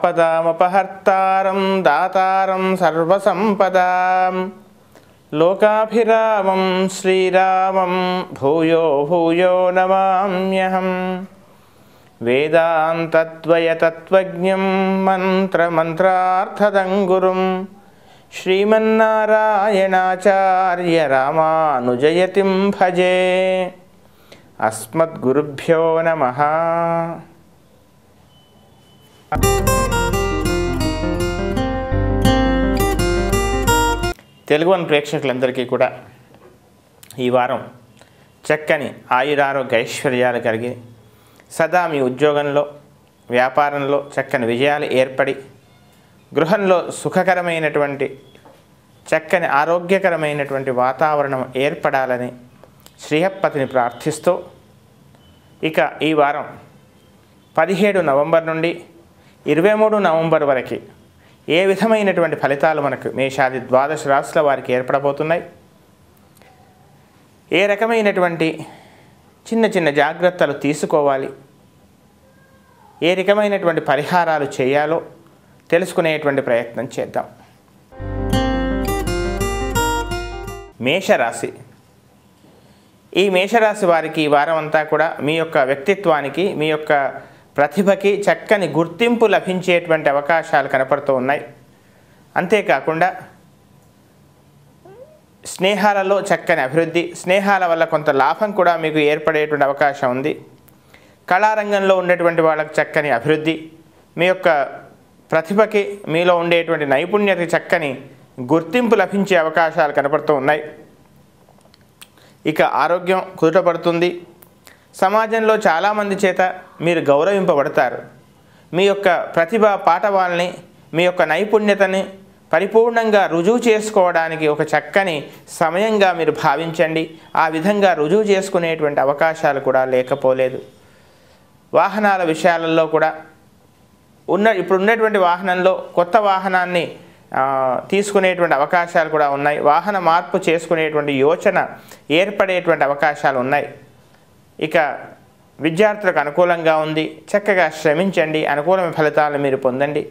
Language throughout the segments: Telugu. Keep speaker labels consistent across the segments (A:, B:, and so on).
A: పదామపహర్తారం దాతారం సర్వసంపదాం లోకాభిరామం శ్రీరామం భూయో భూయో నమామ్యహం. వేదాంతద్వయతత్వజ్ఞం మంత్రమంత్రార్థదంగురుం శ్రీమన్నారాయణాచార్య రామానుజయతిం భజే. అస్మద్గురుభ్యో నమః. తెలుగు వన్ ప్రేక్షకులందరికీ కూడా ఈ వారం చక్కని ఆయురారోగ్య ఐశ్వర్యాలు కలిగి సదా మీ ఉద్యోగంలో వ్యాపారంలో చక్కని విజయాలు ఏర్పడి గృహంలో సుఖకరమైనటువంటి చక్కని ఆరోగ్యకరమైనటువంటి వాతావరణం ఏర్పడాలని శ్రీహప్పతిని ప్రార్థిస్తూ ఇక ఈ వారం 17 నవంబర్ నుండి 23 నవంబర్ వరకు ఏ విధమైనటువంటి ఫలితాలు మనకు మేషాది ద్వాదశ రాశుల వారికి ఏర్పడబోతున్నాయి, ఏ రకమైనటువంటి చిన్న చిన్న జాగ్రత్తలు తీసుకోవాలి, ఏ రకమైనటువంటి పరిహారాలు చేయాలో తెలుసుకునేటువంటి ప్రయత్నం చేద్దాం. మేషరాశి. ఈ మేషరాశి వారికి ఈ వారం అంతా కూడా మీ యొక్క వ్యక్తిత్వానికి మీ యొక్క ప్రతిభకి చక్కని గుర్తింపు లభించేటువంటి అవకాశాలు కనపడుతూ ఉన్నాయి. అంతేకాకుండా స్నేహాలలో చక్కని అభివృద్ధి, స్నేహాల వల్ల కొంత లాభం కూడా మీకు ఏర్పడేటువంటి అవకాశం ఉంది. కళారంగంలో ఉండేటువంటి వాళ్ళకి చక్కని అభివృద్ధి, మీ యొక్క ప్రతిభకి మీలో ఉండేటువంటి నైపుణ్యతకి చక్కని గుర్తింపు లభించే అవకాశాలు కనపడుతూ ఉన్నాయి. ఇక ఆరోగ్యం కుదుటపడుతుంది. సమాజంలో చాలామంది చేత మీరు గౌరవింపబడతారు. మీ యొక్క ప్రతిభ పాఠవాల్ని మీ యొక్క నైపుణ్యతని పరిపూర్ణంగా రుజువు చేసుకోవడానికి ఒక చక్కని సమయంగా మీరు భావించండి. ఆ విధంగా రుజువు చేసుకునేటువంటి అవకాశాలు కూడా లేకపోలేదు. వాహనాల విషయాలలో కూడా ఇప్పుడు ఉన్నటువంటి వాహనంలో కొత్త వాహనాన్ని తీసుకునేటువంటి అవకాశాలు కూడా ఉన్నాయి. వాహన మార్పు చేసుకునేటువంటి యోచన ఏర్పడేటువంటి అవకాశాలు ఉన్నాయి. ఇక విద్యార్థులకు అనుకూలంగా ఉంది. చక్కగా శ్రమించండి, అనుకూలమైన ఫలితాలను మీరు పొందండి.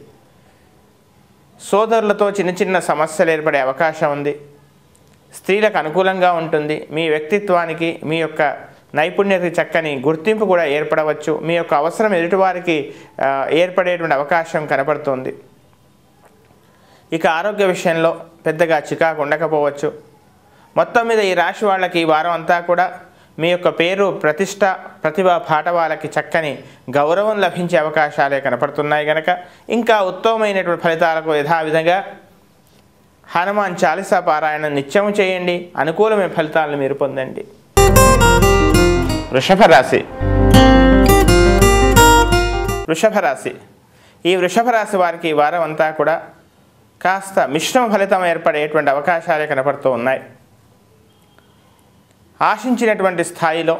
A: సోదరులతో చిన్న చిన్న సమస్యలు ఏర్పడే అవకాశం ఉంది. స్త్రీలకు అనుకూలంగా ఉంటుంది. మీ వ్యక్తిత్వానికి మీ యొక్క నైపుణ్యతకి చక్కని గుర్తింపు కూడా ఏర్పడవచ్చు. మీ యొక్క అవసరం ఎదుటివారికి ఏర్పడేటువంటి అవకాశం కనపడుతుంది. ఇక ఆరోగ్య విషయంలో పెద్దగా చికాకు ఉండకపోవచ్చు. మొత్తం మీద ఈ రాశి వాళ్ళకి ఈ వారం అంతా కూడా మీ యొక్క పేరు ప్రతిష్ట ప్రతిభ పాఠవాలకి చక్కని గౌరవం లభించే అవకాశాలే కనపడుతున్నాయి. కనుక ఇంకా ఉత్తమమైనటువంటి ఫలితాలకు యథావిధంగా హనుమాన్ చాలీసా పారాయణం నిత్యం చేయండి. అనుకూలమైన ఫలితాలను మీరు పొందండి. వృషభ రాశి. వృషభ రాశి. ఈ వృషభ రాశి వారికి ఈ వారం అంతా కూడా కాస్త మిశ్రమ ఫలితం ఏర్పడేటువంటి అవకాశాలే కనపడుతూ ఉన్నాయి. ఆశించినటువంటి స్థాయిలో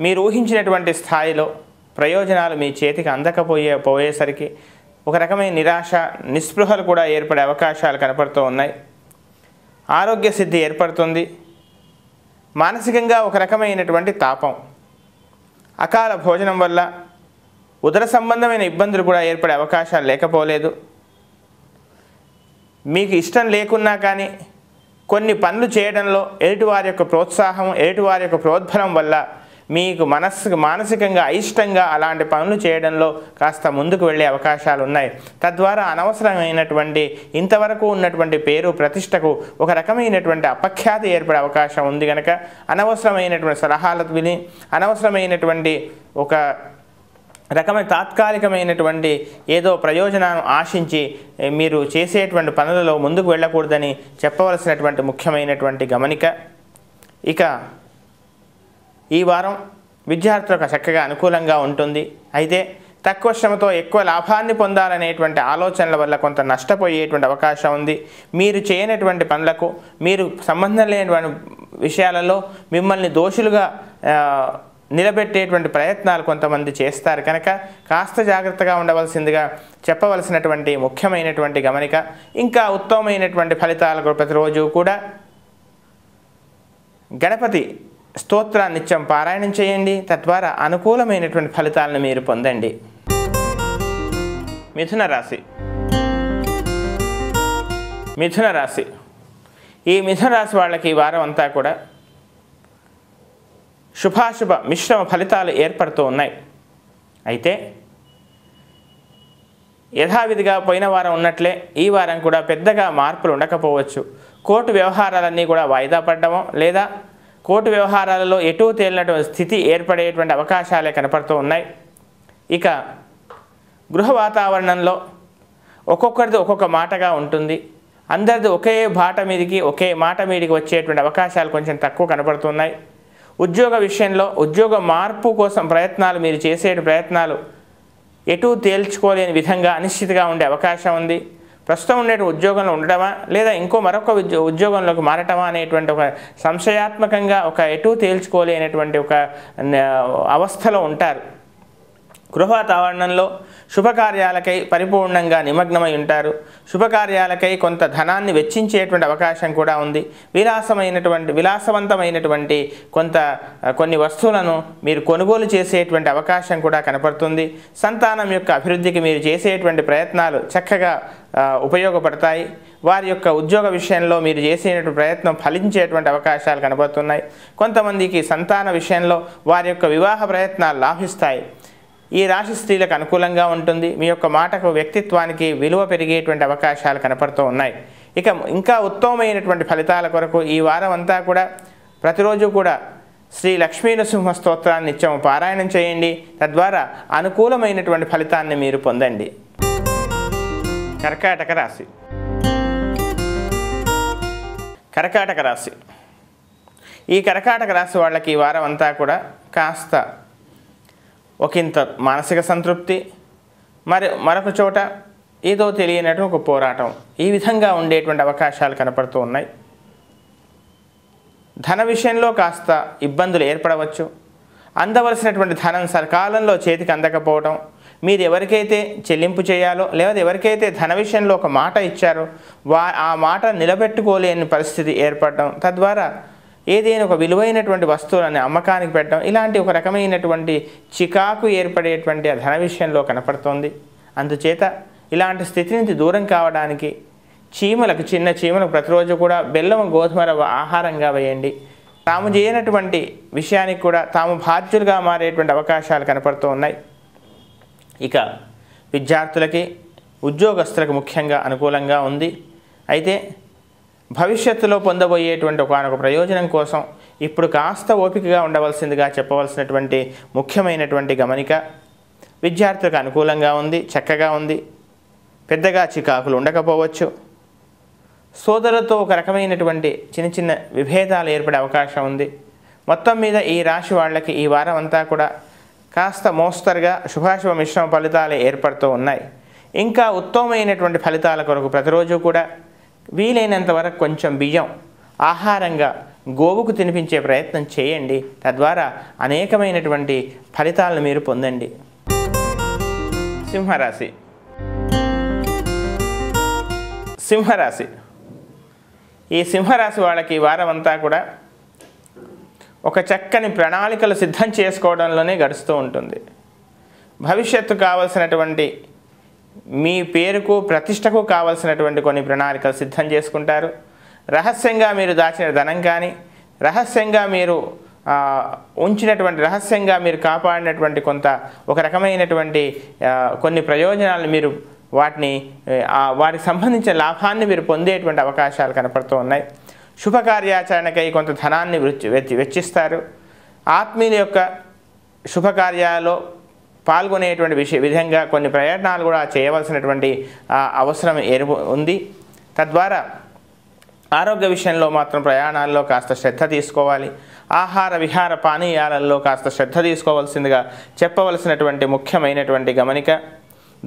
A: మీరు ఊహించినటువంటి స్థాయిలో ప్రయోజనాలు మీ చేతికి అందకపోయేసరికి ఒక రకమైన నిరాశ నిస్పృహలు కూడా ఏర్పడే అవకాశాలు కనపడుతూ ఉన్నాయి. ఆరోగ్య సిద్ధి ఏర్పడుతుంది. మానసికంగా ఒక రకమైనటువంటి తాపం, అకాల భోజనం వల్ల ఉదర సంబంధమైన ఇబ్బందులు కూడా ఏర్పడే అవకాశాలు లేకపోలేదు. మీకు ఇష్టం లేకున్నా కానీ కొన్ని పనులు చేయడంలో ఎదుటివారి యొక్క ప్రోత్సాహం ఎదుటివారి యొక్క ప్రోద్బలం వల్ల మీకు మానసికంగా అయిష్టంగా అలాంటి పనులు చేయడంలో కాస్త ముందుకు వెళ్ళే అవకాశాలు ఉన్నాయి. తద్వారా అనవసరమైనటువంటి ఇంతవరకు ఉన్నటువంటి పేరు ప్రతిష్టకు ఒక రకమైనటువంటి అపఖ్యాతి ఏర్పడే అవకాశం ఉంది. కనుక అనవసరమైనటువంటి సలహాలు విని అనవసరమైనటువంటి ఒక రకమైన తాత్కాలికమైనటువంటి ఏదో ప్రయోజనాన్ని ఆశించి మీరు చేసేటువంటి పనులలో ముందుకు వెళ్ళకూడదని చెప్పవలసినటువంటి ముఖ్యమైనటువంటి గమనిక. ఇక ఈ వారం విద్యార్థులకు చక్కగా అనుకూలంగా ఉంటుంది. అయితే తక్కువ శ్రమతో ఎక్కువ లాభాన్ని పొందాలనేటువంటి ఆలోచనల వల్ల కొంత నష్టపోయేటువంటి అవకాశం ఉంది. మీరు చేయనటువంటి పనులకు మీరు సంబంధం లేనటువంటి విషయాలలో మిమ్మల్ని దోషులుగా నిలబెట్టేటువంటి ప్రయత్నాలు కొంతమంది చేస్తారు. కనుక కాస్త జాగ్రత్తగా ఉండవలసిందిగా చెప్పవలసినటువంటి ముఖ్యమైనటువంటి గమనిక. ఇంకా ఉత్తమమైనటువంటి ఫలితాలకు ప్రతిరోజు కూడా గణపతి స్తోత్రాన్ని నిత్యం పారాయణం చేయండి. తద్వారా అనుకూలమైనటువంటి ఫలితాలను మీరు పొందండి. మిథున రాశి. మిథున రాశి. ఈ మిథున రాశి వాళ్ళకి ఈ వారం అంతా కూడా శుభాశుభ మిశ్రమ ఫలితాలు ఏర్పడుతూ ఉన్నాయి. అయితే యథావిధిగా పోయిన వారం ఉన్నట్లే ఈ వారం కూడా పెద్దగా మార్పులు ఉండకపోవచ్చు. కోర్టు వ్యవహారాలన్నీ కూడా వాయిదా పడడమో లేదా కోర్టు వ్యవహారాలలో ఎటూ తేలినటువంటి స్థితి ఏర్పడేటువంటి అవకాశాలే కనపడుతూ ఉన్నాయి. ఇక గృహ వాతావరణంలో ఒక్కొక్కరిది ఒక్కొక్క మాటగా ఉంటుంది. అందరిది ఒకే మాట మీదికి వచ్చేటువంటి అవకాశాలు కొంచెం తక్కువ కనపడుతున్నాయి. ఉద్యోగ విషయంలో ఉద్యోగ మార్పు కోసం మీరు చేసే ప్రయత్నాలు ఎటూ తేల్చుకోలేని విధంగా అనిశ్చితిగా ఉండే అవకాశం ఉంది. ప్రస్తుతం ఉండే ఉద్యోగంలో ఉండటమా లేదా మరొక ఉద్యోగంలోకి మారటమా అనేటువంటి ఒక సంశయాత్మకంగా ఎటూ తేల్చుకోలేనటువంటి ఒక అవస్థలో ఉంటారు. గృహ వాతావరణంలో శుభకార్యాలకై పరిపూర్ణంగా నిమగ్నమై ఉంటారు. శుభకార్యాలకై కొంత ధనాన్ని వెచ్చించేటువంటి అవకాశం కూడా ఉంది. విలాసవంతమైనటువంటి కొన్ని వస్తువులను మీరు కొనుగోలు చేసేటువంటి అవకాశం కూడా కనపడుతుంది. సంతానం యొక్క అభివృద్ధికి మీరు చేసేటువంటి ప్రయత్నాలు చక్కగా ఉపయోగపడతాయి. వారి యొక్క ఉద్యోగ విషయంలో మీరు చేసేటువంటి ప్రయత్నం ఫలించేటువంటి అవకాశాలు కనబడుతున్నాయి. కొంతమందికి సంతాన విషయంలో వారి యొక్క వివాహ ప్రయత్నాలు లాభిస్తాయి. ఈ రాశి స్త్రీలకు అనుకూలంగా ఉంటుంది. మీ యొక్క మాటకు వ్యక్తిత్వానికి విలువ పెరిగేటువంటి అవకాశాలు కనపడుతూ ఉన్నాయి. ఇక ఇంకా ఉత్తమమైనటువంటి ఫలితాల కొరకు ఈ వారం అంతా కూడా ప్రతిరోజు కూడా శ్రీ లక్ష్మీ నరసింహ స్తోత్రాన్ని నిత్యం పారాయణం చేయండి. తద్వారా అనుకూలమైనటువంటి ఫలితాన్ని మీరు పొందండి. కర్కాటక రాశి. కర్కాటక రాశి. ఈ కర్కాటక రాశి వాళ్ళకి ఈ వారం అంతా కూడా కాస్త ఒకంత మానసిక సంతృప్తి, మరొక చోట ఏదో తెలియనట్టు ఒక పోరాటం, ఈ విధంగా ఉండేటువంటి అవకాశాలు కనపడుతూ ఉన్నాయి. ధన విషయంలో కాస్త ఇబ్బందులు ఏర్పడవచ్చు. అందవలసినటువంటి ధనం సకాలంలో చేతికి అందకపోవడం, మీరు ఎవరికైతే చెల్లింపు చేయాలో లేదా ఎవరికైతే ధన విషయంలో ఒక మాట ఇచ్చారో ఆ మాట నిలబెట్టుకోలేని పరిస్థితి ఏర్పడడం, తద్వారా ఏదైనా ఒక విలువైనటువంటి వస్తువులని అమ్మకానికి పెట్టడం, ఇలాంటి ఒక రకమైనటువంటి చికాకు ఏర్పడేటువంటి ఆ ధన విషయంలో కనపడుతోంది. అందుచేత ఇలాంటి స్థితి నుంచి దూరం కావడానికి చిన్న చీమలకు ప్రతిరోజు కూడా బెల్లం గోధుమ రవ్వ ఆహారంగా వేయండి. తాము చేయనటువంటి విషయానికి కూడా తాము బాధ్యులుగా మారేటువంటి అవకాశాలు కనపడుతూ ఉన్నాయి. ఇక విద్యార్థులకి ఉద్యోగస్తులకు ముఖ్యంగా అనుకూలంగా ఉంది. అయితే భవిష్యత్తులో పొందబోయేటువంటి ఒకనొక ప్రయోజనం కోసం ఇప్పుడు కాస్త ఓపికగా ఉండవలసిందిగా చెప్పవలసినటువంటి ముఖ్యమైనటువంటి గమనిక. విద్యార్థులకు అనుకూలంగా ఉంది, చక్కగా ఉంది. పెద్దగా చికాకులు ఉండకపోవచ్చు. సోదరులతో ఒక రకమైనటువంటి చిన్న విభేదాలు ఏర్పడే అవకాశం ఉంది. మొత్తం మీద ఈ రాశి వాళ్ళకి ఈ వారం అంతా కూడా కాస్త మోస్తరుగా శుభాశుభ మిశ్రమ ఫలితాలు ఏర్పడుతూ ఉన్నాయి. ఇంకా ఉత్తమమైనటువంటి ఫలితాల కొరకు ప్రతిరోజు కూడా వీలైనంత వరకు కొంచెం బియ్యం ఆహారంగా గోవుకు తినిపించే ప్రయత్నం చేయండి. తద్వారా అనేకమైనటువంటి ఫలితాలను మీరు పొందండి. సింహరాశి. సింహరాశి. ఈ సింహరాశి వాళ్ళకి ఈ వారం అంతా కూడా ఒక చక్కని ప్రణాళికలు సిద్ధం చేసుకోవడంలోనే గడుస్తూ ఉంటుంది. భవిష్యత్తు కావలసినటువంటి మీ పేరుకు ప్రతిష్టకు కావలసినటువంటి కొన్ని ప్రణాళికలు సిద్ధం చేసుకుంటారు. రహస్యంగా మీరు దాచిన ధనం కానీ రహస్యంగా మీరు రహస్యంగా మీరు కాపాడినటువంటి ఒక రకమైనటువంటి కొన్ని ప్రయోజనాలు మీరు వాటికి సంబంధించిన లాభాన్ని మీరు పొందేటువంటి అవకాశాలు కనపడుతూ ఉన్నాయి. శుభకార్యాచరణకై కొంత ధనాన్ని వెచ్చిస్తారు. ఆత్మీయుల యొక్క శుభకార్యాల్లో పాల్గొనేటువంటి విధంగా కొన్ని ప్రయత్నాలు కూడా చేయవలసినటువంటి అవసరం ఉంది. తద్వారా ఆరోగ్య విషయంలో మాత్రం ప్రయాణాల్లో కాస్త శ్రద్ధ తీసుకోవాలి. ఆహార విహార పానీయాలలో కాస్త శ్రద్ధ తీసుకోవాల్సిందిగా చెప్పవలసినటువంటి ముఖ్యమైనటువంటి గమనిక.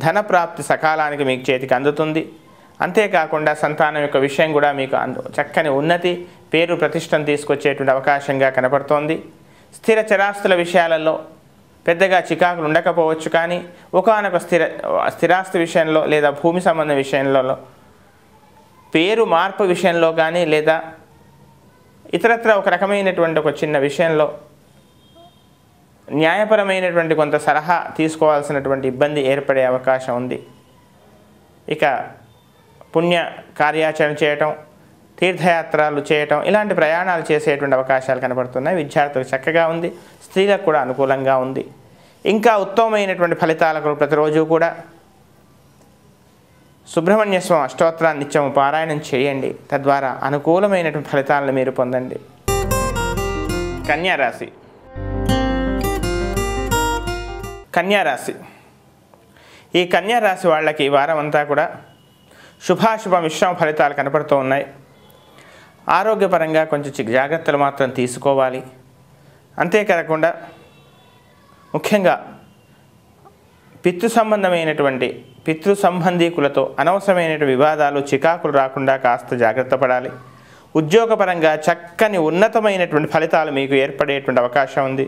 A: ధన ప్రాప్తి సకాలానికి మీకు చేతికి అందుతుంది. అంతేకాకుండా సంతానం యొక్క విషయం కూడా మీకు చక్కని ఉన్నతి, పేరు, ప్రతిష్టను తీసుకొచ్చేటువంటి అవకాశంగా కనపడుతోంది. స్థిర చరాస్తుల విషయాలలో పెద్దగా చికాకులు ఉండకపోవచ్చు, కానీ ఒకానొక స్థిరాస్తి విషయంలో లేదా భూమి సంబంధ విషయంలో పేరు మార్పు విషయంలో కానీ లేదా ఇతరత్ర ఒక రకమైనటువంటి ఒక చిన్న విషయంలో న్యాయపరమైనటువంటి కొంత సలహా తీసుకోవాల్సినటువంటి ఇబ్బంది ఏర్పడే అవకాశం ఉంది. ఇక పుణ్య కార్యాచరణ చేయటం, తీర్థయాత్రలు చేయటం, ఇలాంటి ప్రయాణాలు చేసేటువంటి అవకాశాలు కనబడుతున్నాయి. విద్యార్థులకు చక్కగా ఉంది, స్త్రీలకు కూడా అనుకూలంగా ఉంది. ఇంకా ఉత్తమమైనటువంటి ఫలితాలకు ప్రతిరోజు కూడా సుబ్రహ్మణ్య స్వామి అష్టోత్తరాన్ని నిత్యం పారాయణం చేయండి. తద్వారా అనుకూలమైనటువంటి ఫలితాలను మీరు పొందండి. కన్యారాశి. కన్యారాశి, ఈ కన్యారాశి వాళ్ళకి ఈ వారం అంతా కూడా శుభాశుభ మిశ్రమ ఫలితాలు కనపడుతూ ఉన్నాయి. ఆరోగ్యపరంగా కొంచెం జాగ్రత్తలు మాత్రం తీసుకోవాలి. అంతేకాకుండా ముఖ్యంగా పితృ సంబంధీకులతో అనవసరమైనటువంటి వివాదాలు, చికాకులు రాకుండా కాస్త జాగ్రత్త పడాలి. ఉద్యోగపరంగా చక్కని ఉన్నతమైనటువంటి ఫలితాలు మీకు ఏర్పడేటువంటి అవకాశం ఉంది.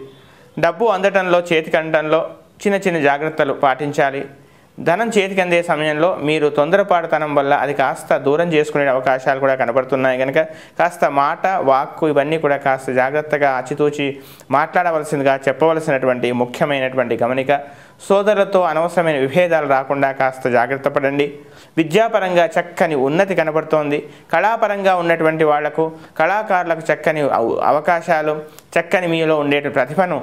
A: డబ్బు అందటంలో, చేతికి అందటంలో చిన్న జాగ్రత్తలు పాటించాలి. ధనం చేతికి అందే సమయంలో మీరు తొందరపాటుతనం వల్ల అది కాస్త దూరం చేసుకునే అవకాశాలు కూడా కనబడుతున్నాయి. కనుక కాస్త మాట, వాక్కు ఇవన్నీ కూడా కాస్త జాగ్రత్తగా ఆచితూచి మాట్లాడవలసిందిగా చెప్పవలసినటువంటి ముఖ్యమైనటువంటి గమనిక. సోదరులతో అనవసరమైన విభేదాలు రాకుండా కాస్త జాగ్రత్త పడండి. విద్యాపరంగా చక్కని ఉన్నతి కనబడుతోంది. కళాపరంగా ఉన్నటువంటి వాళ్లకు, కళాకారులకు చక్కని అవకాశాలు, చక్కని మీలో ఉండే ప్రతిభను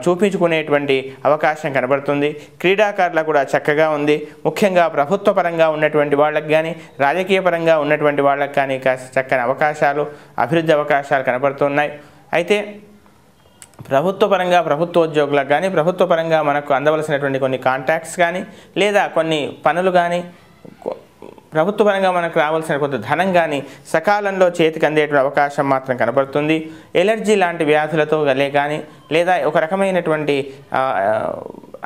A: చూపించుకునేటువంటి అవకాశం కనబడుతుంది. క్రీడాకారులకు కూడా చక్కగా ఉంది. ముఖ్యంగా ప్రభుత్వ పరంగా ఉన్నటువంటి వాళ్ళకి కానీ, రాజకీయ పరంగా ఉన్నటువంటి వాళ్ళకి కానీ కాస్త చక్కని అవకాశాలు, అభివృద్ధి అవకాశాలు కనబడుతున్నాయి. అయితే ప్రభుత్వపరంగా ప్రభుత్వోద్యోగులకు కానీ, ప్రభుత్వపరంగా మనకు అందవలసినటువంటి కొన్ని కాంట్రాక్ట్స్ కానీ, లేదా కొన్ని పనులు కానీ, ప్రభుత్వపరంగా మనకు రావాల్సిన కొంత ధనం కానీ సకాలంలో చేతికి అందేటువంటి అవకాశం మాత్రం కనబడుతుంది. ఎలర్జీ లాంటి వ్యాధులతో కానీ, లేదా ఒక రకమైనటువంటి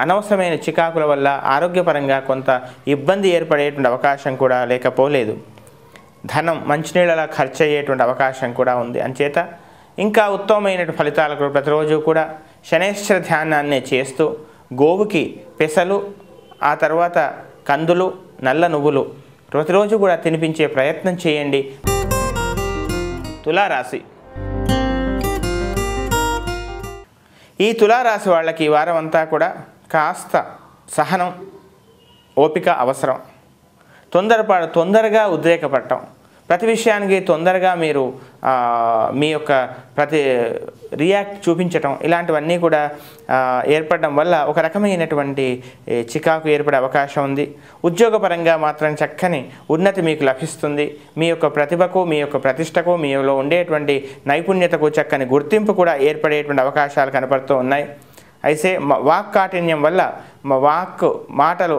A: అనవసరమైన చికాకుల వల్ల ఆరోగ్యపరంగా కొంత ఇబ్బంది ఏర్పడేటువంటి అవకాశం కూడా లేకపోలేదు. ధనం మంచినీళ్ళలా ఖర్చు అయ్యేటువంటి అవకాశం కూడా ఉంది. అంచేత ఇంకా ఉత్తమమైన ఫలితాలకు ప్రతిరోజు కూడా శనేశ్వర ధ్యానాన్ని చేస్తూ గోవుకి పెసలు, ఆ తర్వాత కందులు, నల్ల నువ్వులు ప్రతిరోజు కూడా తినిపించే ప్రయత్నం చేయండి. తులారాశి. ఈ తులారాశి వాళ్ళకి ఈ వారం అంతా కూడా కాస్త సహనం, ఓపిక అవసరం. తొందరగా ఉద్రేకపడటం, ప్రతి విషయానికి తొందరగా మీరు మీ యొక్క రియాక్ట్ చూపించటం, ఇలాంటివన్నీ కూడా ఏర్పడడం వల్ల ఒక రకమైనటువంటి చికాకు ఏర్పడే అవకాశం ఉంది. ఉద్యోగపరంగా మాత్రం చక్కని ఉన్నతి మీకు లభిస్తుంది. మీ యొక్క ప్రతిభకు, మీ యొక్క ప్రతిష్టకు, మీలో ఉండేటువంటి నైపుణ్యతకు చక్కని గుర్తింపు కూడా ఏర్పడేటువంటి అవకాశాలు కనపడుతూ ఉన్నాయి. అయితే వాక్కాఠిన్యం వల్ల మాటలు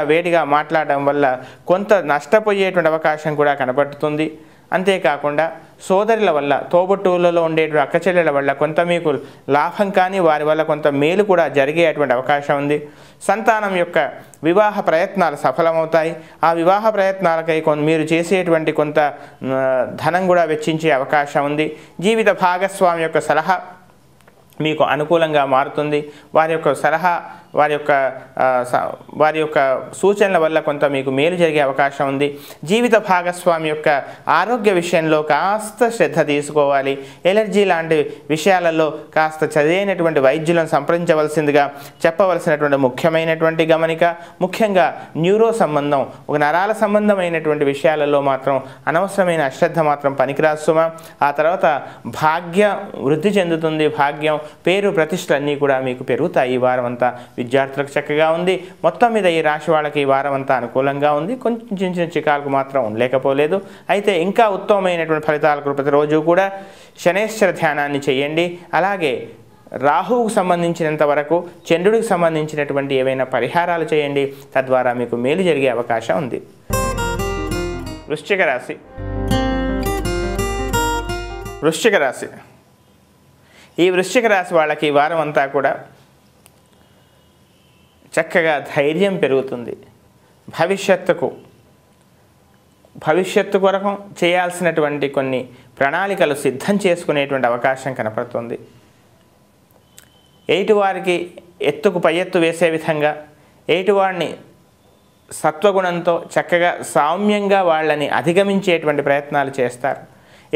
A: వేడిగా మాట్లాడడం వల్ల కొంత నష్టపోయేటువంటి అవకాశం కూడా కనబడుతుంది. అంతేకాకుండా సోదరుల వల్ల, తోబుట్టువులలో ఉండేటువంటి అక్కచెల్లెల వల్ల కొంత మీకు లాభం కానీ, వారి వల్ల కొంత మేలు కూడా జరిగేటువంటి అవకాశం ఉంది. సంతానం యొక్క వివాహ ప్రయత్నాలు సఫలమవుతాయి. ఆ వివాహ ప్రయత్నాలకై మీరు చేసేటువంటి కొంత ధనం కూడా వెచ్చించే అవకాశం ఉంది. జీవిత భాగస్వామి యొక్క సలహా మీకు అనుకూలంగా మారుతుంది. వారి యొక్క సలహా, వారి యొక్క సూచనల వల్ల కొంత మీకు మేలు జరిగే అవకాశం ఉంది. జీవిత భాగస్వామి యొక్క ఆరోగ్య విషయంలో కాస్త శ్రద్ధ తీసుకోవాలి. ఎలర్జీ లాంటి విషయాలలో కాస్త చదివినటువంటి వైద్యులను సంప్రదించవలసిందిగా చెప్పవలసినటువంటి ముఖ్యమైనటువంటి గమనిక. ముఖ్యంగా న్యూరో సంబంధం, ఒక నరాల సంబంధమైనటువంటి విషయాలలో మాత్రం అనవసరమైన అశ్రద్ధ మాత్రం పనికిరాదు సుమా. ఆ తర్వాత భాగ్యం వృద్ధి చెందుతుంది. భాగ్యం, పేరు, ప్రతిష్టలు అన్నీ కూడా మీకు పెరుగుతాయి. ఈ వారం అంతా విద్యార్థులకు చక్కగా ఉంది. మొత్తం మీద ఈ రాశి వాళ్ళకి ఈ వారం అంతా అనుకూలంగా ఉంది. కొంచెం చిన్న చికాకు మాత్రం లేకపోలేదు. అయితే ఇంకా ఉత్తమమైనటువంటి ఫలితాలకు ప్రతిరోజు కూడా శనేశ్వర ధ్యానాన్ని చేయండి. అలాగే రాహువుకు సంబంధించినంత వరకు చంద్రుడికి సంబంధించినటువంటి ఏవైనా పరిహారాలు చేయండి. తద్వారా మీకు మేలు జరిగే అవకాశం ఉంది. వృశ్చిక రాశి. ఈ వృశ్చిక రాశి వాళ్ళకి ఈ వారం అంతా కూడా చక్కగా ధైర్యం పెరుగుతుంది. భవిష్యత్తు కొరకు చేయాల్సినటువంటి కొన్ని ప్రణాళికలు సిద్ధం చేసుకునేటువంటి అవకాశం కనపడుతుంది. ఎదుటివారికి ఎత్తుకు పై ఎత్తు వేసే విధంగా, ఎదుటివాడిని సత్వగుణంతో చక్కగా సౌమ్యంగా వాళ్ళని అధిగమించేటువంటి ప్రయత్నాలు చేస్తారు.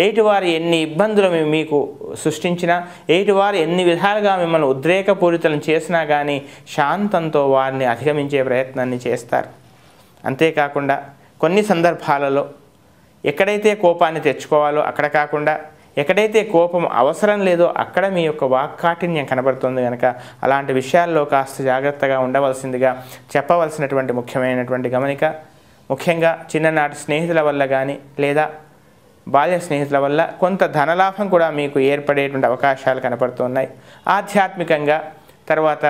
A: ఎదుటివారు ఎన్ని ఇబ్బందులు మీకు సృష్టించినా, ఎదుటివారు ఎన్ని విధాలుగా మిమ్మల్ని ఉద్రేకపూరితం చేసినా కానీ శాంతంతో వారిని అధిగమించే ప్రయత్నాన్ని చేస్తారు. అంతేకాకుండా కొన్ని సందర్భాలలో ఎక్కడైతే కోపాన్ని తెచ్చుకోవాలో అక్కడ కాకుండా ఎక్కడైతే కోపం అవసరం లేదో అక్కడ మీ యొక్క వాక్కాఠిన్యం కనబడుతుంది కనుక అలాంటి విషయాల్లో కాస్త జాగ్రత్తగా ఉండవలసిందిగా చెప్పవలసినటువంటి ముఖ్యమైనటువంటి గమనిక. ముఖ్యంగా చిన్ననాటి స్నేహితుల వల్ల కానీ లేదా బాల్య స్నేహితుల వల్ల కొంత ధనలాభం కూడా మీకు ఏర్పడేటువంటి అవకాశాలు కనపడుతున్నాయి. ఆధ్యాత్మికంగా తర్వాత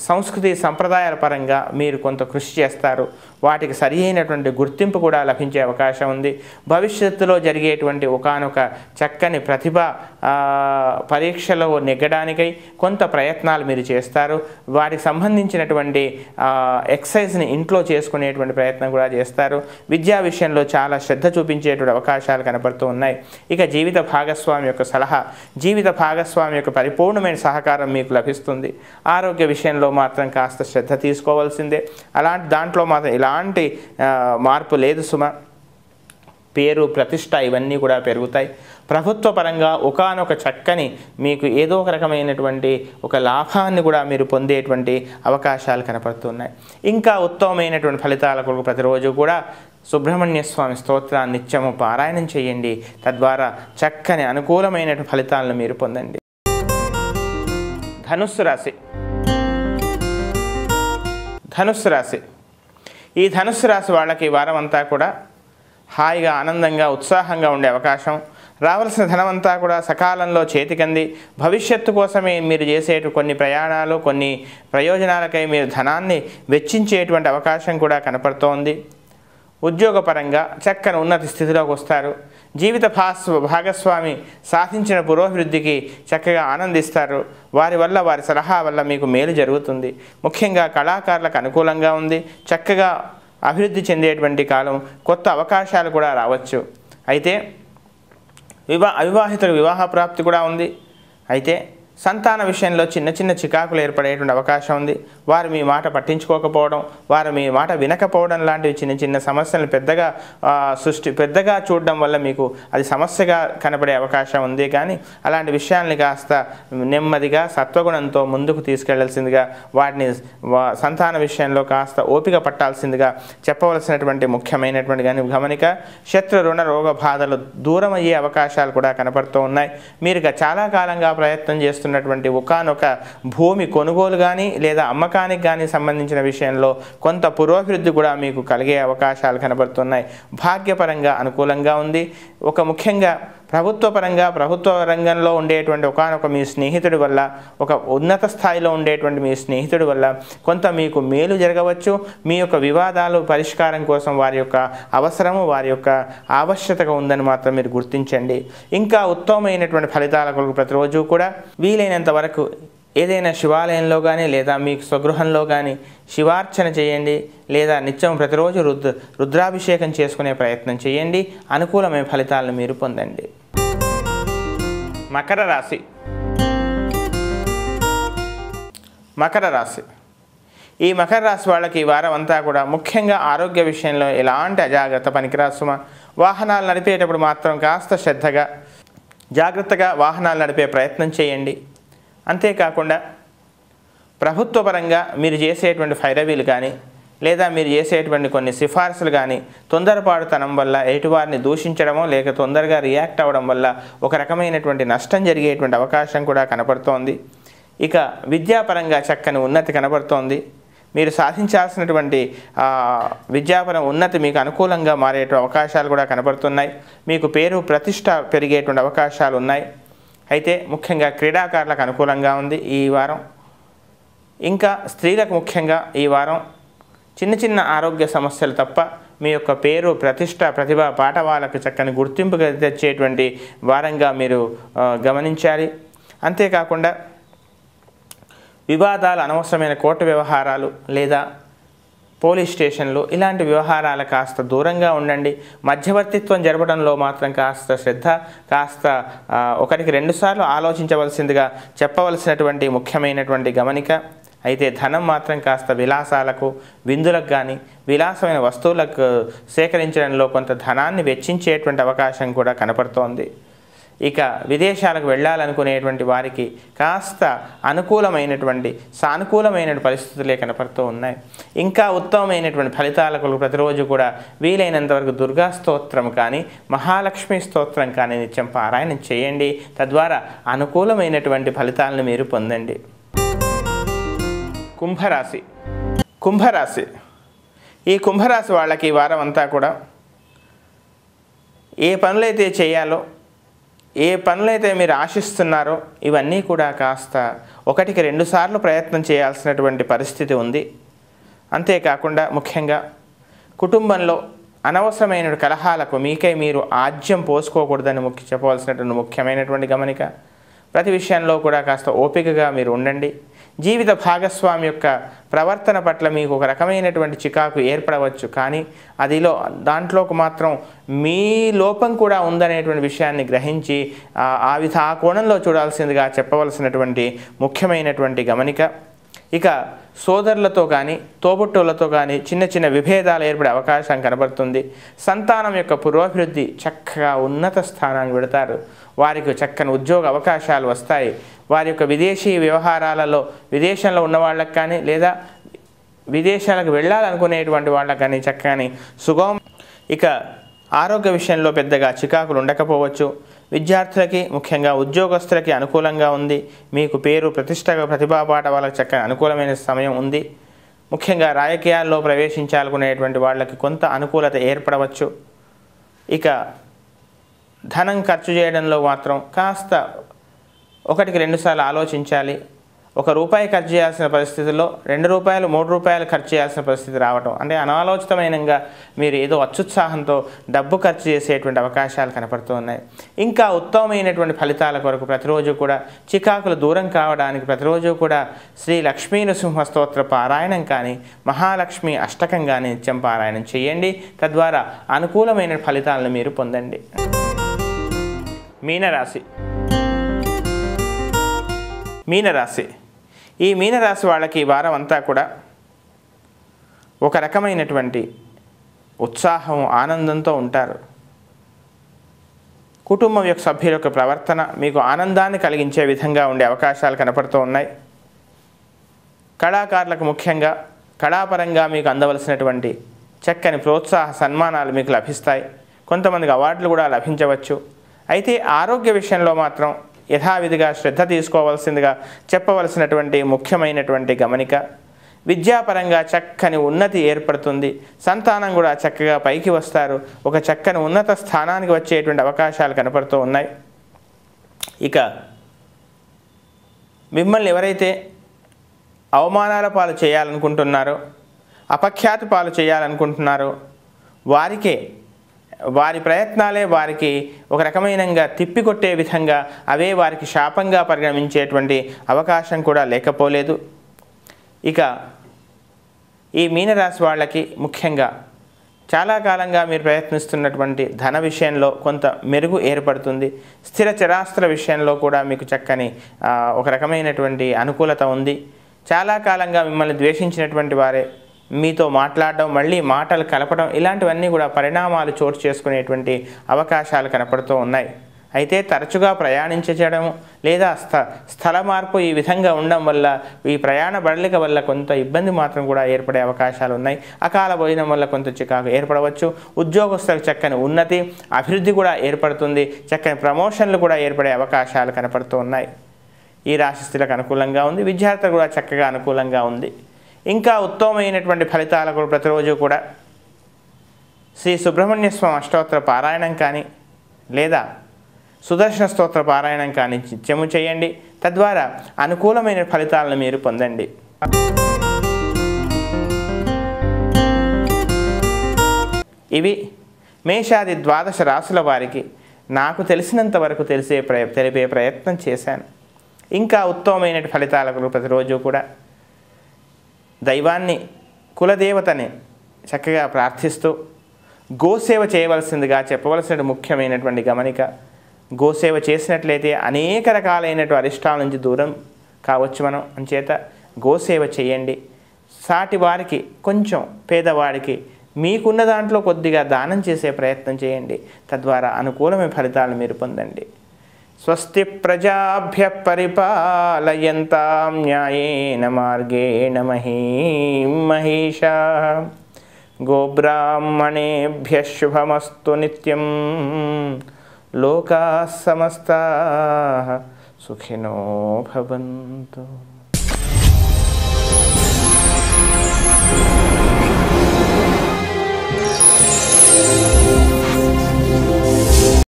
A: సంస్కృతి సంప్రదాయాల పరంగా మీరు కొంత కృషి చేస్తారు. వాటికి సరి అయినటువంటి గుర్తింపు కూడా లభించే అవకాశం ఉంది. భవిష్యత్తులో జరిగేటువంటి ఒకానొక చక్కని ప్రతిభ పరీక్షలో నెగ్గడానికై కొంత ప్రయత్నాలు మీరు చేస్తారు. వాటికి సంబంధించినటువంటి ఎక్సర్సైజ్ని ఇంట్లో చేసుకునేటువంటి ప్రయత్నం కూడా చేస్తారు. విద్యా విషయంలో చాలా శ్రద్ధ చూపించేటువంటి అవకాశాలు కనపడుతూ ఉన్నాయి. ఇక జీవిత భాగస్వామి యొక్క సలహా, జీవిత భాగస్వామి యొక్క పరిపూర్ణమైన సహకారం మీకు లభిస్తుంది. ఆరోగ్య విషయంలో మాత్రం కాస్త శ్రద్ధ తీసుకోవాల్సిందే. అలాంటి దాంట్లో మాత్రం ఎలాంటి మార్పు లేదు సుమ. పేరు ప్రతిష్ట ఇవన్నీ కూడా పెరుగుతాయి. ప్రభుత్వ పరంగా ఒకానొక చక్కని మీకు ఏదో ఒక రకమైనటువంటి ఒక లాభాన్ని కూడా మీరు పొందేటువంటి అవకాశాలు కనపడుతున్నాయి. ఇంకా ఉత్తమమైనటువంటి ఫలితాల కొరకు ప్రతిరోజు కూడా సుబ్రహ్మణ్య స్వామి స్తోత్రాన్ని నిత్యము పారాయణం చేయండి. తద్వారా చక్కని అనుకూలమైనటువంటి ఫలితాలను మీరు పొందండి. ధనుస్సు రాశి. ధనుస్సు రాశి, ఈ ధనుస్సు రాశి వాళ్ళకి ఈ వారం అంతా కూడా హాయిగా ఆనందంగా ఉత్సాహంగా ఉండే అవకాశం, రావాల్సిన ధనమంతా కూడా సకాలంలో చేతికంది. భవిష్యత్తు కోసమే మీరు చేసే కొన్ని ప్రయాణాలు కొన్ని ప్రయోజనాలకై మీరు ధనాన్ని వెచ్చించేటువంటి అవకాశం కూడా కనపడుతోంది. ఉద్యోగపరంగా చక్కని ఉన్నత స్థితిలోకి వస్తారు. జీవిత భాగస్వామి సాధించిన పురోభివృద్ధికి చక్కగా ఆనందిస్తారు. వారి వల్ల వారి సలహా వల్ల మీకు మేలు జరుగుతుంది. ముఖ్యంగా కళాకారులకు అనుకూలంగా ఉంది. చక్కగా అభివృద్ధి చెందేటువంటి కాలం, కొత్త అవకాశాలు కూడా రావచ్చు. అయితే అవివాహితులకు వివాహ ప్రాప్తి కూడా ఉంది. అయితే సంతాన విషయంలో చిన్న చిన్న చికాకులు ఏర్పడేటువంటి అవకాశం ఉంది. వారు మీ మాట పట్టించుకోకపోవడం, వారు మీ మాట వినకపోవడం లాంటివి చిన్న చిన్న సమస్యలను పెద్దగా చూడడం వల్ల మీకు అది సమస్యగా కనపడే అవకాశం ఉంది. కానీ అలాంటి విషయాల్ని కాస్త నెమ్మదిగా సత్వగుణంతో ముందుకు తీసుకెళ్లాల్సిందిగా, వాటిని సంతాన విషయంలో కాస్త ఓపిక పట్టాల్సిందిగా చెప్పవలసినటువంటి ముఖ్యమైనటువంటి గమనిక. శత్రు రుణ రోగ బాధలు దూరం అయ్యే అవకాశాలు కూడా కనపడుతూ ఉన్నాయి. మీరు చాలా కాలంగా ప్రయత్నం చేస్తున్నటువంటి ఒకానొక భూమి కొనుగోలు కానీ లేదా అమ్మకానికి కానీ సంబంధించిన విషయంలో కొంత పురోభివృద్ధి కూడా మీకు కలిగే అవకాశాలు కనబడుతున్నాయి. భాగ్యపరంగా అనుకూలంగా ఉంది. ముఖ్యంగా ప్రభుత్వ రంగంలో ఉండేటువంటి ఒకానొక మీ స్నేహితుడి వల్ల, ఒక ఉన్నత స్థాయిలో ఉండేటువంటి మీ స్నేహితుడి వల్ల కొంత మీకు మేలు జరగవచ్చు. మీ యొక్క వివాదాలు పరిష్కారం కోసం వారి యొక్క అవసరము, వారి యొక్క ఆవశ్యకత ఉందని మాత్రం మీరు గుర్తించండి. ఇంకా ఉత్తమమైనటువంటి ఫలితాల కొరకు ప్రతిరోజు కూడా వీలైనంత వరకు ఏదైనా శివాలయంలో కానీ లేదా మీ స్వగృహంలో కానీ శివార్చన చేయండి. లేదా నిత్యం ప్రతిరోజు రుద్రాభిషేకం చేసుకునే ప్రయత్నం చేయండి. అనుకూలమైన ఫలితాలను మీరు పొందండి. మకర రాశి. మకర రాశి, ఈ మకర రాశి వాళ్ళకి ఈ వారం అంతా కూడా ముఖ్యంగా ఆరోగ్య విషయంలో ఎలాంటి అజాగ్రత్త పనికిరాదు సుమ. వాహనాలు నడిపేటప్పుడు మాత్రం కాస్త శ్రద్ధగా జాగ్రత్తగా వాహనాలు నడిపే ప్రయత్నం చేయండి. అంతేకాకుండా ప్రభుత్వ పరంగా మీరు చేసేటువంటి ఫైరవీలు కానీ లేదా మీరు చేసేటువంటి కొన్ని సిఫార్సులు కానీ తొందరపాటుతనం వల్ల ఎటువారిని దూషించడమో లేక తొందరగా రియాక్ట్ అవ్వడం వల్ల ఒక రకమైనటువంటి నష్టం జరిగేటువంటి అవకాశం కూడా కనపడుతోంది. ఇక విద్యాపరంగా చక్కని ఉన్నతి కనబడుతోంది. మీరు సాధించాల్సినటువంటి విద్యాపర ఉన్నతి మీకు అనుకూలంగా మారేటువంటి అవకాశాలు కూడా కనబడుతున్నాయి. మీకు పేరు ప్రతిష్ట పెరిగేటువంటి అవకాశాలు ఉన్నాయి. అయితే ముఖ్యంగా క్రీడాకారులకు అనుకూలంగా ఉంది ఈ వారం. ఇంకా స్త్రీలకు ముఖ్యంగా ఈ వారం చిన్న చిన్న ఆరోగ్య సమస్యలు తప్ప మీ యొక్క పేరు ప్రతిష్ట ప్రతిభ పాఠవాలకు చక్కని గుర్తింపు తెచ్చేటువంటి వారంగా మీరు గమనించాలి. అంతేకాకుండా వివాదాలు, అనవసరమైన కోర్టు వ్యవహారాలు లేదా పోలీస్ స్టేషన్లు ఇలాంటి వ్యవహారాలు కాస్త దూరంగా ఉండండి. మధ్యవర్తిత్వం జరపడంలో మాత్రం కాస్త శ్రద్ధ, కాస్త ఒకరికి 2 సార్లు ఆలోచించవలసిందిగా చెప్పవలసినటువంటి ముఖ్యమైనటువంటి గమనిక. అయితే ధనం మాత్రం కాస్త విలాసాలకు, విందులకు కానీ విలాసమైన వస్తువులకు సేకరించడంలో కొంత ధనాన్ని వెచ్చించేటువంటి అవకాశం కూడా కనపడుతోంది. ఇక విదేశాలకు వెళ్ళాలనుకునేటువంటి వారికి కాస్త అనుకూలమైనటువంటి సానుకూలమైన పరిస్థితులే కనపడుతూ ఉన్నాయి. ఇంకా ఉత్తమమైనటువంటి ఫలితాలకు ప్రతిరోజు కూడా వీలైనంత వరకు దుర్గా స్తోత్రం కానీ మహాలక్ష్మి స్తోత్రం కానీ నిత్యం పారాయణం చేయండి. తద్వారా అనుకూలమైనటువంటి ఫలితాలను మీరు పొందండి. కుంభరాశి. కుంభరాశి ఈ కుంభరాశి వాళ్ళకి ఈ వారం అంతా కూడా ఏ పనులైతే చేయాలో, ఏ పనులైతే మీరు ఆశిస్తున్నారో ఇవన్నీ కూడా కాస్త 1కి 2 సార్లు ప్రయత్నం చేయాల్సినటువంటి పరిస్థితి ఉంది. అంతేకాకుండా ముఖ్యంగా కుటుంబంలో అనవసరమైన కలహాలకు మీకై మీరు ఆజ్యం పోసుకోకూడదని చెప్పవలసినటువంటి ముఖ్యమైనటువంటి గమనిక. ప్రతి విషయంలో కూడా కాస్త ఓపికగా మీరు ఉండండి. జీవిత భాగస్వామి యొక్క ప్రవర్తన పట్ల మీకు ఒక రకమైనటువంటి చికాకు ఏర్పడవచ్చు, కానీ దాంట్లోకి మాత్రం మీ లోపం కూడా ఉందనేటువంటి విషయాన్ని గ్రహించి ఆ కోణంలో చూడాల్సిందిగా చెప్పవలసినటువంటి ముఖ్యమైనటువంటి గమనిక. ఇక సోదరులతో కానీ తోబుట్టువులతో కానీ చిన్న చిన్న విభేదాలు ఏర్పడే అవకాశం కనబడుతుంది. సంతానం యొక్క పురోభివృద్ధి చక్కగా ఉన్నత స్థానానికి వెళతారు. వారికి చక్కని ఉద్యోగ అవకాశాలు వస్తాయి. వారి యొక్క విదేశీ వ్యవహారాలలో విదేశంలో ఉన్న వాళ్ళకి కానీ లేదా విదేశాలకు వెళ్ళాలనుకునేటువంటి వాళ్ళకి కానీ చక్కని సుగమం. ఇక ఆరోగ్య విషయంలో పెద్దగా చికాకులు ఉండకపోవచ్చు. విద్యార్థులకి ముఖ్యంగా ఉద్యోగస్తులకి అనుకూలంగా ఉంది. మీకు పేరు ప్రతిష్టగా ప్రతిభాపాట వాళ్ళకి చక్కని అనుకూలమైన సమయం ఉంది. ముఖ్యంగా రాజకీయాల్లో ప్రవేశించాలనుకునేటువంటి వాళ్ళకి కొంత అనుకూలత ఏర్పడవచ్చు. ఇక ధనం ఖర్చు చేయడంలో మాత్రం కాస్త 1కి 2 సార్లు ఆలోచించాలి. ₹1 ఖర్చు చేయాల్సిన పరిస్థితుల్లో ₹2 ₹3 ఖర్చు చేయాల్సిన పరిస్థితి రావటం, అంటే అనాలోచితమైనగా మీరు ఏదో అత్యుత్సాహంతో డబ్బు ఖర్చు చేసేటువంటి అవకాశాలు కనపడుతూ ఉన్నాయి. ఇంకా ఉత్తమమైనటువంటి ఫలితాల కొరకు ప్రతిరోజు కూడా చికాకులు దూరం కావడానికి ప్రతిరోజు కూడా శ్రీ లక్ష్మీ నృసింహ స్తోత్ర పారాయణం కానీ మహాలక్ష్మి అష్టకం కానీ నిత్యం పారాయణం చేయండి. తద్వారా అనుకూలమైన ఫలితాలను మీరు పొందండి. మీనరాశి. మీనరాశి ఈ మీనరాశి వాళ్ళకి ఈ వారం అంతా కూడా ఒక రకమైనటువంటి ఉత్సాహం ఆనందంతో ఉంటారు. కుటుంబం యొక్క సభ్యుల యొక్క ప్రవర్తన మీకు ఆనందాన్ని కలిగించే విధంగా ఉండే అవకాశాలు కనపడుతూ ఉన్నాయి. కళాకారులకు ముఖ్యంగా కళాపరంగా మీకు అందవలసినటువంటి చక్కని ప్రోత్సాహ సన్మానాలు మీకు లభిస్తాయి. కొంతమందికి అవార్డులు కూడా లభించవచ్చు. అయితే ఆరోగ్య విషయంలో మాత్రం యథావిధిగా శ్రద్ధ తీసుకోవాల్సిందిగా చెప్పవలసినటువంటి ముఖ్యమైనటువంటి గమనిక. విద్యాపరంగా చక్కని ఉన్నతి ఏర్పడుతుంది. సంతానం కూడా చక్కగా పైకి వస్తారు. ఒక చక్కని ఉన్నత స్థానానికి వచ్చేటువంటి అవకాశాలు కనపడుతూ ఉన్నాయి. ఇక మిమ్మల్ని ఎవరైతే అవమానాల పాలు చేయాలనుకుంటున్నారో, అపఖ్యాతి పాలు చేయాలనుకుంటున్నారో వారికే వారి ప్రయత్నాలే వారికి ఒక రకమైనగా తిప్పికొట్టే విధంగా అవే వారికి శాపంగా పరిగణించేటువంటి అవకాశం కూడా లేకపోలేదు. ఇక ఈ మీనరాశి వాళ్ళకి ముఖ్యంగా చాలా కాలంగా మీరు ప్రయత్నిస్తున్నటువంటి ధన విషయంలో కొంత మెరుగు ఏర్పడుతుంది. స్థిర చరాస్తుల విషయంలో కూడా మీకు చక్కని ఒక రకమైనటువంటి అనుకూలత ఉంది. చాలా కాలంగా మిమ్మల్ని ద్వేషించినటువంటి వారే మీతో మాట్లాడడం, మళ్ళీ మాటలు కలపడం, ఇలాంటివన్నీ కూడా పరిణామాలు చోటు చేసుకునేటువంటి అవకాశాలు కనపడుతూ ఉన్నాయి. అయితే తరచుగా ప్రయాణించడం లేదా స్థల మార్పు ఈ విధంగా ఉండడం వల్ల ఈ ప్రయాణ బడలిక వల్ల కొంత ఇబ్బంది మాత్రం కూడా ఏర్పడే అవకాశాలు ఉన్నాయి. అకాల భోజనం వల్ల కొంత చికాకు ఏర్పడవచ్చు. ఉద్యోగస్తులకు చక్కని ఉన్నతి అభివృద్ధి కూడా ఏర్పడుతుంది. చక్కని ప్రమోషన్లు కూడా ఏర్పడే అవకాశాలు కనపడుతూ ఉన్నాయి. ఈ రాశిస్థులకు అనుకూలంగా ఉంది. విద్యార్థులకు కూడా చక్కగా అనుకూలంగా ఉంది. ఇంకా ఉత్తమమైనటువంటి ఫలితాలకు ప్రతిరోజు కూడా శ్రీ సుబ్రహ్మణ్య స్వామి అష్టోత్తర పారాయణం కానీ లేదా సుదర్శన స్తోత్ర పారాయణం కానీ నిత్యము చేయండి. తద్వారా అనుకూలమైన ఫలితాలను మీరు పొందండి. ఇవి మేషాది 12 రాశుల వారికి నాకు తెలిసినంత వరకు తెలిపే ప్రయత్నం చేశాను. ఇంకా ఉత్తమమైన ఫలితాలకు ప్రతిరోజు కూడా దైవాన్ని కులదేవతని చక్కగా ప్రార్థిస్తూ గోసేవ చేయవలసిందిగా చెప్పవలసిన ముఖ్యమైనటువంటి గమనిక. గోసేవ చేసినట్లయితే అనేక రకాలైనటువంటి అరిష్టాల నుంచి దూరం కావచ్చు మనం. అంచేత గోసేవ చేయండి. సాటి వారికి కొంచెం పేదవాడికి మీకున్న దాంట్లో కొద్దిగా దానం చేసే ప్రయత్నం చేయండి. తద్వారా అనుకూలమైన ఫలితాలను మీరు పొందండి. స్వస్తి ప్రజాభ్యః పరిపాలయంతాం న్యాయేన మార్గేణ మహీం మహీషాః. గోబ్రాహ్మణేభ్యః శుభమస్తు నిత్యం. లోకాః సమస్తాః సుఖినో భవంతు.